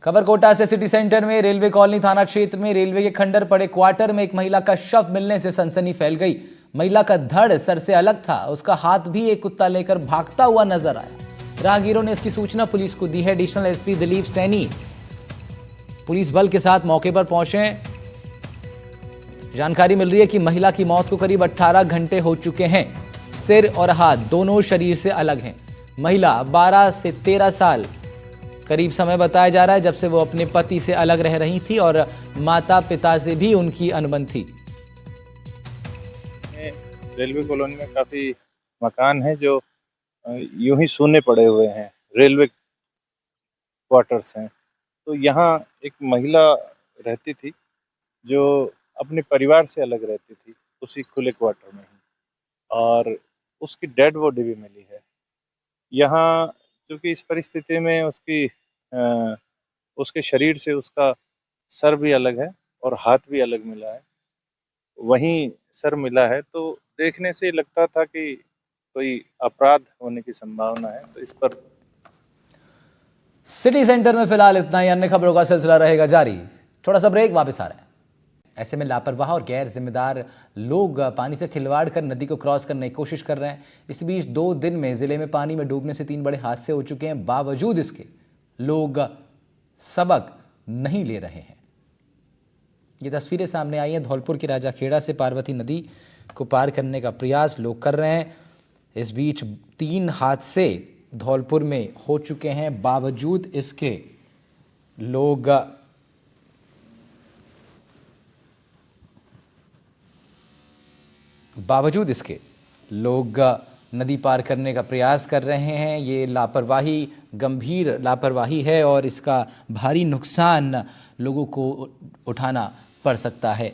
खबर कोटा से। City centre में रेलवे कॉलोनी थाना क्षेत्र में रेलवे के खंडर पड़े क्वार्टर में एक महिला का शव मिलने से सनसनी फैल गई। महिला का धड़ सर से अलग था, उसका हाथ भी एक कुत्ता लेकर भागता हुआ नजर आया। राहगीरों ने इसकी सूचना पुलिस को दी है। Additional SP Dilip Saini police बल के साथ मौके पर पहुंचे। जानकारी मिल रही है कि महिला की मौत को करीब 18 घंटे हो चुके हैं। सिर और हाथ दोनों शरीर से अलग हैं। महिला 12 से 13 साल करीब समय बताया जा रहा है जब से वो अपने पति से अलग रह रही थी और माता पिता से भी उनकी अनबन थी। रेलवे कॉलोनी में काफी मकान है जो यूं ही सूने पड़े हुए हैं, रेलवे क्वार्टर्स हैं। तो यहाँ एक महिला रहती थी जो अपने परिवार से अलग रहती थी उसी खुले क्वार्टर में ही, और उसकी डेड बॉडी भी मिली है यहाँ। क्योंकि इस परिस्थिति में उसके शरीर से उसका सर भी अलग है और हाथ भी अलग मिला है। वहीं सर मिला है तो देखने से लगता था कि कोई अपराध होने की संभावना है, तो इस पर। सिटी सेंटर में फिलहाल इतना ही। अन्य खबरों का सिलसिला रहेगा जारी। थोड़ा सा ब्रेक, वापस आ रहे हैं। ऐसे में लापरवाह और गैर जिम्मेदार लोग पानी से खिलवाड़ कर नदी को क्रॉस करने की कोशिश कर रहे हैं। इस बीच 2 दिन में जिले में पानी में डूबने से 3 बड़े हादसे हो चुके हैं। बावजूद इसके लोग सबक नहीं ले रहे हैं। ये तस्वीरें सामने आई हैं धौलपुर की राजाखेड़ा से। पार्वती नदी को पार करने का प्रयास लोग कर रहे हैं। इस बीच 3 हादसे धौलपुर में हो चुके हैं। बावजूद इसके लोग नदी पार करने का प्रयास कर रहे हैं। ये लापरवाही, गंभीर लापरवाही है और इसका भारी नुकसान लोगों को उठाना पड़ सकता है।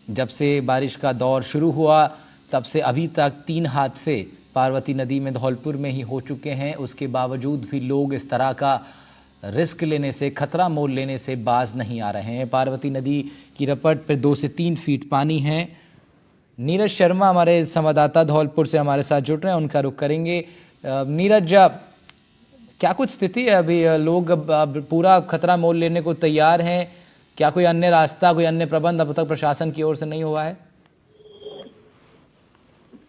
जब से बारिश का दौर शुरू हुआ तब से अभी तक 3 हादसे पार्वती नदी में धौलपुर में ही हो चुके हैं। उसके बावजूद भी लोग इस तरह का रिस्क लेने से, खतरा मोल लेने से बाज नहीं आ रहे हैं। पार्वती नदी की रपट पर 2 से 3 फीट पानी है। नीरज शर्मा हमारे संवाददाता धौलपुर से हमारे साथ जुड़ रहे हैं, उनका रुख करेंगे। नीरज, क्या कुछ स्थिति है अभी? लोग पूरा खतरा मोल लेने को तैयार हैं? क्या कोई अन्य रास्ता, कोई अन्य प्रबंध अब तक प्रशासन की ओर से नहीं हुआ है?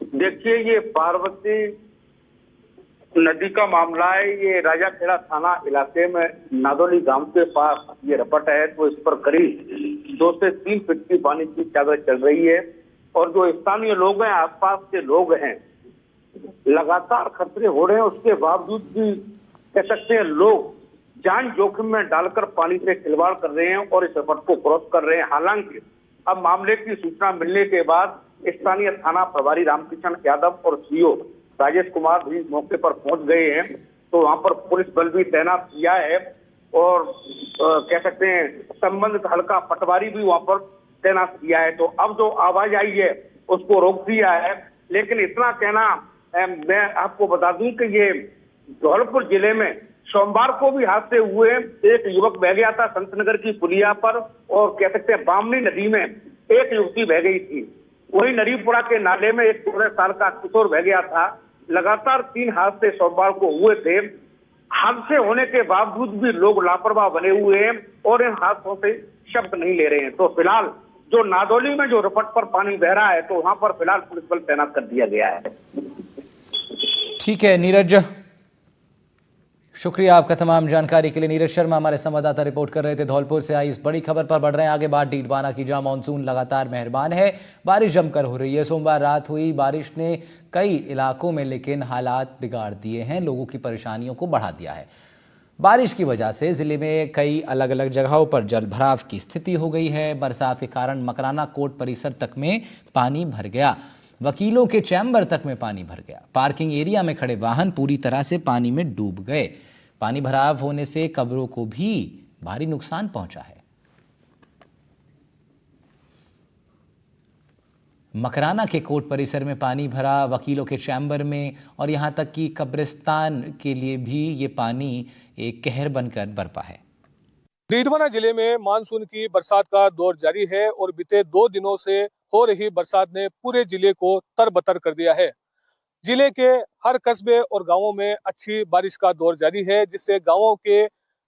देखिए, ये पार्वती नदी का मामला है। ये राजाखेड़ा थाना इलाके में नादोली गांव के पास ये रपट है। तो इस पर करीब 2 से 3 फीट की पानी की चादर चल रही है और जो स्थानीय लोग हैं, आसपास के लोग हैं, लगातार खतरे हो रहे हैं। उसके बावजूद भी कह सकते हैं लोग जान जोखिम में डालकर पानी से खिलवाड़ कर रहे हैं और इस रपट को क्रॉस कर रहे हैं। हालांकि अब मामले की सूचना मिलने के बाद स्थानीय थाना प्रभारी रामकिशन यादव और सीओ राजेश कुमार भी मौके पर पहुंच गए हैं। तो वहां पर पुलिस बल भी तैनात किया है और कह सकते हैं संबंधित हल्का पटवारी भी वहां पर तैनात किया है। तो अब जो आवाज आई है उसको रोक दिया है। लेकिन इतना कहना मैं आपको बता दूं कि ये धौलपुर जिले में सोमवार को भी हादसे हुए। एक युवक बह गया था संतनगर की पुलिया पर और कह सकते हैं बामनी नदी में एक युवती बह गई थी। वही नरीपुरा के नाले में एक 16 साल का किशोर बह गया था। लगातार 3 हादसे सोमवार को हुए थे। हादसे होने के बावजूद भी लोग लापरवाह बने हुए हैं और इन हादसों से शब्द नहीं ले रहे हैं। तो फिलहाल जो नादौली में जो रपट पर पानी बह रहा है तो वहां पर फिलहाल पुलिस बल तैनात कर दिया गया है। ठीक है नीरज, शुक्रिया आपका तमाम जानकारी के लिए। नीरज शर्मा हमारे संवाददाता रिपोर्ट कर रहे थे धौलपुर से। आई इस बड़ी खबर पर बढ़ रहे हैं आगे बात डीडवाना की, जहां मानसून लगातार मेहरबान है। बारिश जमकर हो रही है। सोमवार रात हुई बारिश ने कई इलाकों में लेकिन हालात बिगाड़ दिए हैं, लोगों की परेशानियों को बढ़ा दिया है। बारिश की वजह से जिले में कई अलग अलग जगहों पर जलभराव की स्थिति हो गई है। बरसात के कारण मकराना कोर्ट परिसर तक में पानी भर गया। वकीलों के चैम्बर तक में पानी भर गया। पार्किंग एरिया में खड़े वाहन पूरी तरह से पानी में डूब गए। पानी भराव होने से कब्रों को भी भारी नुकसान पहुंचा है। मकराना के कोर्ट परिसर में पानी भरा, वकीलों के चैम्बर में और यहां तक कि कब्रिस्तान के लिए भी ये पानी एक कहर बनकर बरपा है। डीडवाना जिले में मानसून की बरसात का दौर जारी है और बीते 2 दिनों से हो रही बरसात ने पूरे जिले को तरबतर कर दिया है। जिले के हर कस्बे और गांवों में अच्छी बारिश का दौर जारी है, जिससे गांवों के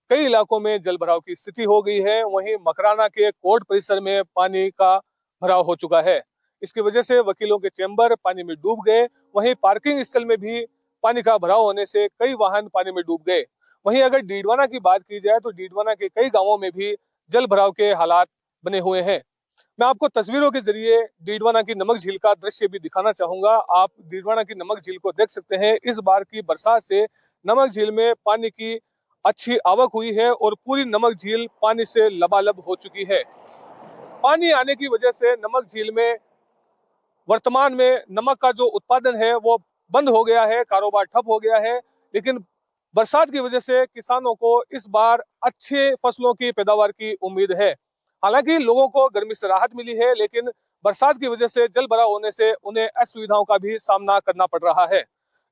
कई इलाकों में जल भराव की स्थिति हो गई है। वहीं मकराना के कोर्ट परिसर में पानी का भराव हो चुका है। इसकी वजह से वकीलों के चैम्बर पानी में डूब गए। वहीं पार्किंग स्थल में भी पानी का भराव होने से कई वाहन पानी में डूब गए। वहीं अगर डीडवाना की बात की जाए तो डीडवाना के कई गांवों में भी जल भराव के हालात बने हुए हैं। मैं आपको तस्वीरों के जरिए डीडवाना की नमक झील का दृश्य भी दिखाना चाहूंगा। आप डीडवाना की नमक झील को देख सकते हैं। इस बार की बरसात से नमक झील में पानी की अच्छी आवक हुई है और पूरी नमक झील पानी से लबालब हो चुकी है। पानी आने की वजह से नमक झील में वर्तमान में नमक का जो उत्पादन है वो बंद हो गया है, कारोबार ठप हो गया है। लेकिन बरसात की वजह से किसानों को इस बार अच्छे फसलों की पैदावार की उम्मीद है। हालांकि लोगों को गर्मी से राहत मिली है, लेकिन बरसात की वजह से जल भराव होने से उन्हें असुविधाओं का भी सामना करना पड़ रहा है।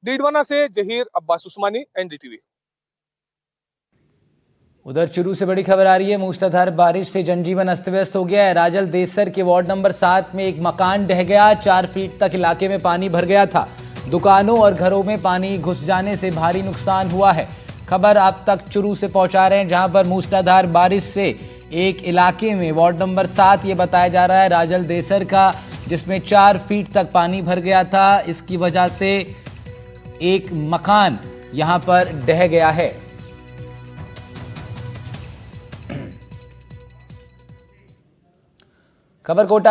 डीडवाना से जहीर अब्बास उस्मानी, एनडीटीवी। उधर चुरू से बड़ी खबर आ रही है। मूसलाधार बारिश से जनजीवन अस्त व्यस्त हो गया है। राजल देसर के वार्ड नंबर 7 में एक मकान ढह गया। 4 फीट तक इलाके में पानी भर गया था। दुकानों और घरों में पानी घुस जाने से भारी नुकसान हुआ है। खबर आप तक चुरू से पहुंचा रहे हैं, जहां पर मूसलाधार बारिश से एक इलाके में वार्ड नंबर 7 ये बताया जा रहा है राजल देसर का, जिसमें 4 फीट तक पानी भर गया था। इसकी वजह से एक मकान यहां पर ढह गया है। खबर कोटा